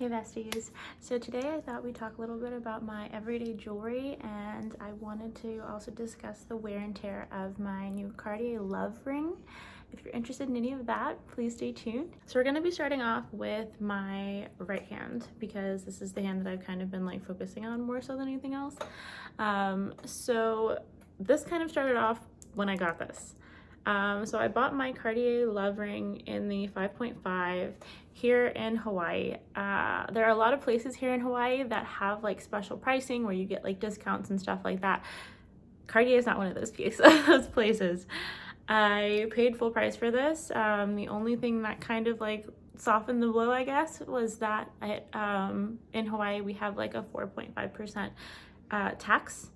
Hey besties, so today I thought we'd talk a little bit about my everyday jewelry, and I wanted to also discuss the wear and tear of my new Cartier Love Ring. If you're interested in any of that, please stay tuned. So we're going to be starting off with my right hand because this is the hand that I've kind of been like focusing on more so than anything else. So this kind of started off when I got this. So I bought my Cartier Love Ring in the 5.5 here in Hawaii. There are a lot of places here in Hawaii that have like special pricing where you get like discounts and stuff like that. Cartier is not one of those places. I paid full price for this. The only thing that kind of like softened the blow, I guess, was that in Hawaii we have like a 4.5% tax.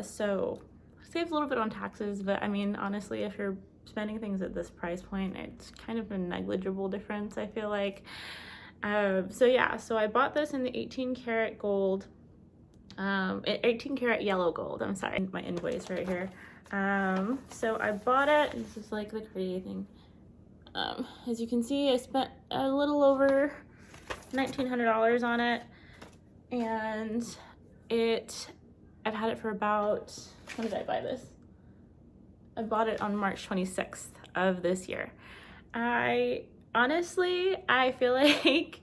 So saves a little bit on taxes, but I mean, honestly, if you're spending things at this price point, it's kind of a negligible difference, I feel like. So I bought this in the 18 karat gold, 18 karat yellow gold, I'm sorry, my invoice right here. So I bought it, this is like the Cartier thing. As you can see, I spent a little over $1,900 on it, and I've had it for about, when did I buy this? I bought it on March 26th of this year. Honestly, I feel like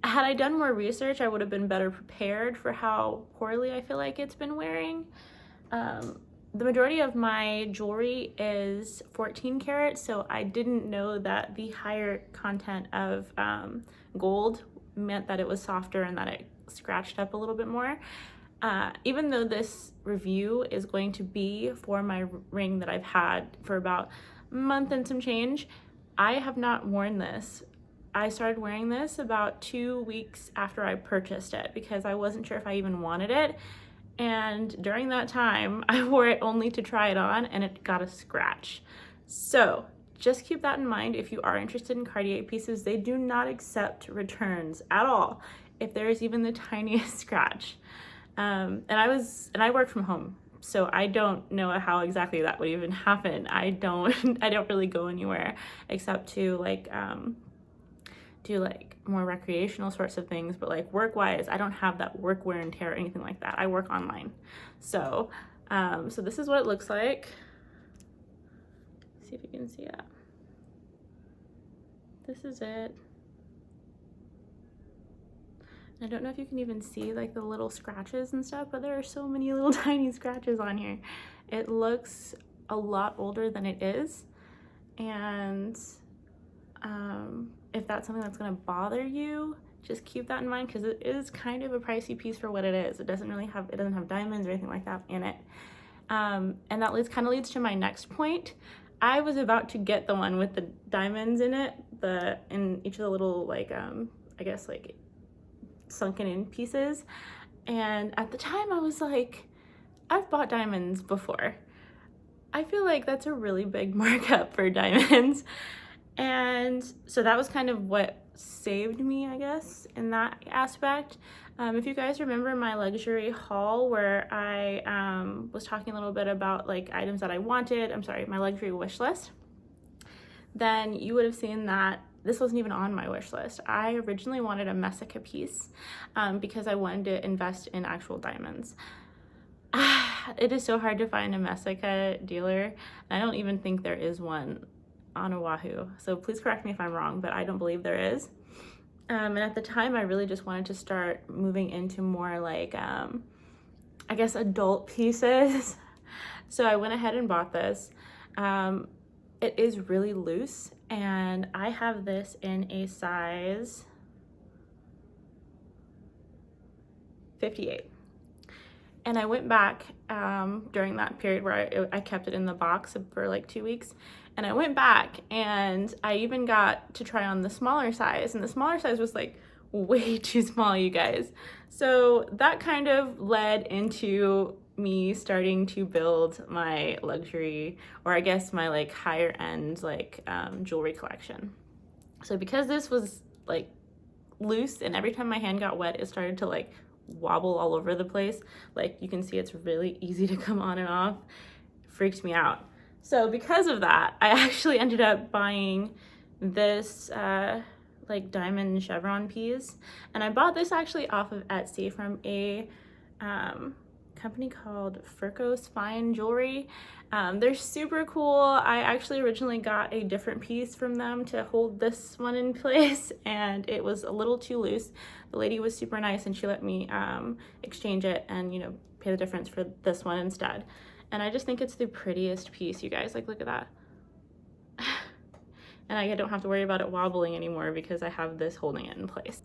had I done more research, I would have been better prepared for how poorly I feel like it's been wearing. The majority of my jewelry is 14 karat, so I didn't know that the higher content of gold meant that it was softer and that it scratched up a little bit more. Even though this review is going to be for my ring that I've had for about a month and some change, I have not worn this. I started wearing this about 2 weeks after I purchased it because I wasn't sure if I even wanted it. And during that time, I wore it only to try it on and it got a scratch. So just keep that in mind if you are interested in Cartier pieces. They do not accept returns at all if there is even the tiniest scratch. And I work from home, so I don't know how exactly that would even happen. I don't really go anywhere except to like do like more recreational sorts of things, but like work-wise, I don't have that work wear and tear or anything like that. I work online. So this is what it looks like. See if you can see that. This is it. I don't know if you can even see like the little scratches and stuff, but there are so many little tiny scratches on here. It looks a lot older than it is. And if that's something that's gonna bother you, just keep that in mind because it is kind of a pricey piece for what it is. It doesn't have diamonds or anything like that in it. And that kind of leads to my next point. I was about to get the one with the diamonds in it, in each of the little like, I guess like sunken in pieces, and at the time I was like, I've bought diamonds before. I feel like that's a really big markup for diamonds, and so that was kind of what saved me, I guess, in that aspect. If you guys remember my luxury haul where I was talking a little bit about like items that I wanted, my luxury wish list, then you would have seen that this wasn't even on my wish list. I originally wanted a Messica piece because I wanted to invest in actual diamonds. It is so hard to find a Messica dealer. I don't even think there is one on Oahu. So please correct me if I'm wrong, but I don't believe there is. And at the time, I really just wanted to start moving into more like, I guess, adult pieces. So I went ahead and bought this. It is really loose, and I have this in a size 58. And I went back during that period where I kept it in the box for like 2 weeks, and I went back and I even got to try on the smaller size, and the smaller size was like way too small, you guys. So that kind of led into me starting to build my luxury, or I guess my like higher end like jewelry collection. So because this was like loose and every time my hand got wet, it started to like wobble all over the place. Like you can see it's really easy to come on and off. It freaks me out. So because of that, I actually ended up buying this like diamond chevron piece, and I bought this actually off of Etsy from a company called Furco's Fine Jewelry. They're super cool. I actually originally got a different piece from them to hold this one in place, and it was a little too loose. The lady was super nice, and she let me exchange it and, you know, pay the difference for this one instead. And I just think it's the prettiest piece, you guys. Like, look at that. And I don't have to worry about it wobbling anymore because I have this holding it in place.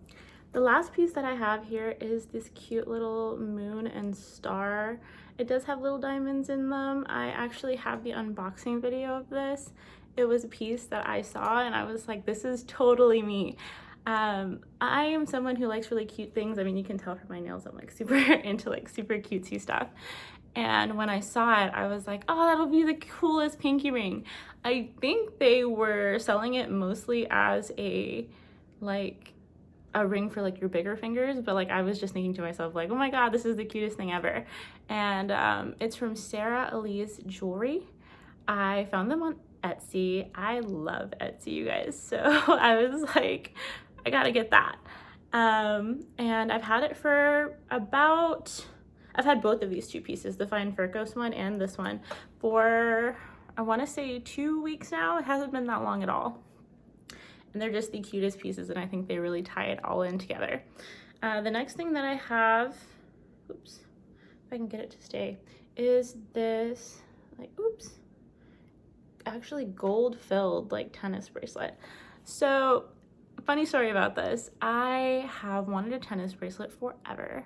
The last piece that I have here is this cute little moon and star. It does have little diamonds in them. I actually have the unboxing video of this. It was a piece that I saw and I was like, this is totally me. I am someone who likes really cute things. I mean, you can tell from my nails, I'm like super into like super cutesy stuff. And when I saw it, I was like, oh, that'll be the coolest pinky ring. I think they were selling it mostly as a ring for like your bigger fingers, but like I was just thinking to myself like, oh my god, this is the cutest thing ever. And it's from Sarah Elise Jewelry. I found them on Etsy. I love Etsy, you guys, so I was like, I gotta get that. And I've had it for about, I've had both of these two pieces, the Fine Furcos one and this one, for I want to say 2 weeks now. It hasn't been that long at all. And they're just the cutest pieces, and I think they really tie it all in together. The next thing that I have, oops, if I can get it to stay, is this, like, oops, actually gold filled like tennis bracelet. So funny story about this, I have wanted a tennis bracelet forever.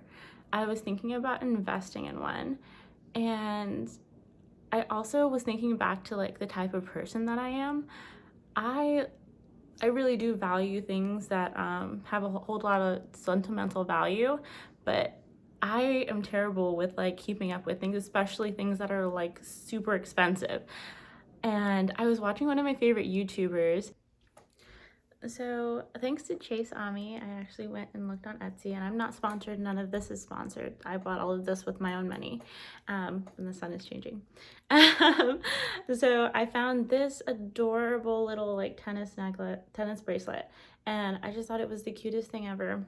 I was thinking about investing in one, and I also was thinking back to like the type of person that I am. I really do value things that have a whole lot of sentimental value, but I am terrible with like keeping up with things, especially things that are like super expensive. And I was watching one of my favorite YouTubers. So thanks to Chase Ami, I actually went and looked on Etsy, and I'm not sponsored. None of this is sponsored. I bought all of this with my own money, and the sun is changing. So I found this adorable little like tennis bracelet, and I just thought it was the cutest thing ever.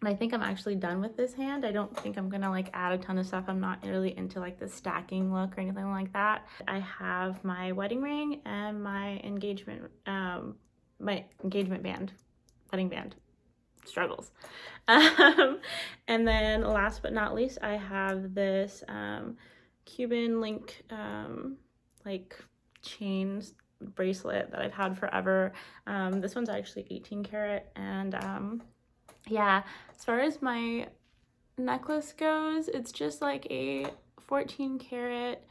And I think I'm actually done with this hand. I don't think I'm gonna like add a ton of stuff. I'm not really into like the stacking look or anything like that. I have my wedding ring and my engagement band, wedding band, struggles. And then last but not least, I have this Cuban link like chains bracelet that I've had forever. This one's actually 18 karat, and yeah, as far as my necklace goes, it's just like a 14 karat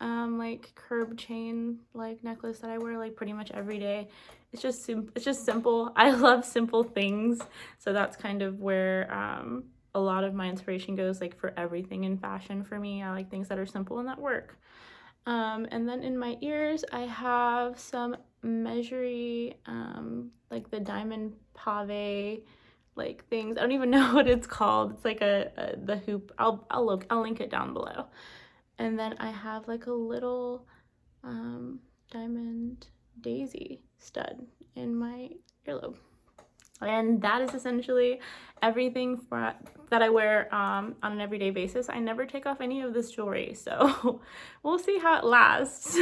like curb chain like necklace that I wear like pretty much every day. It's just simple. I love simple things, so that's kind of where a lot of my inspiration goes, like for everything in fashion. For me, I like things that are simple and that work. And then in my ears, I have some Measury like the diamond pave like things. I don't even know what it's called. It's like the hoop. I'll link it down below. And then I have like a little diamond daisy stud in my earlobe. And that is essentially everything that I wear on an everyday basis. I never take off any of this jewelry, so we'll see how it lasts.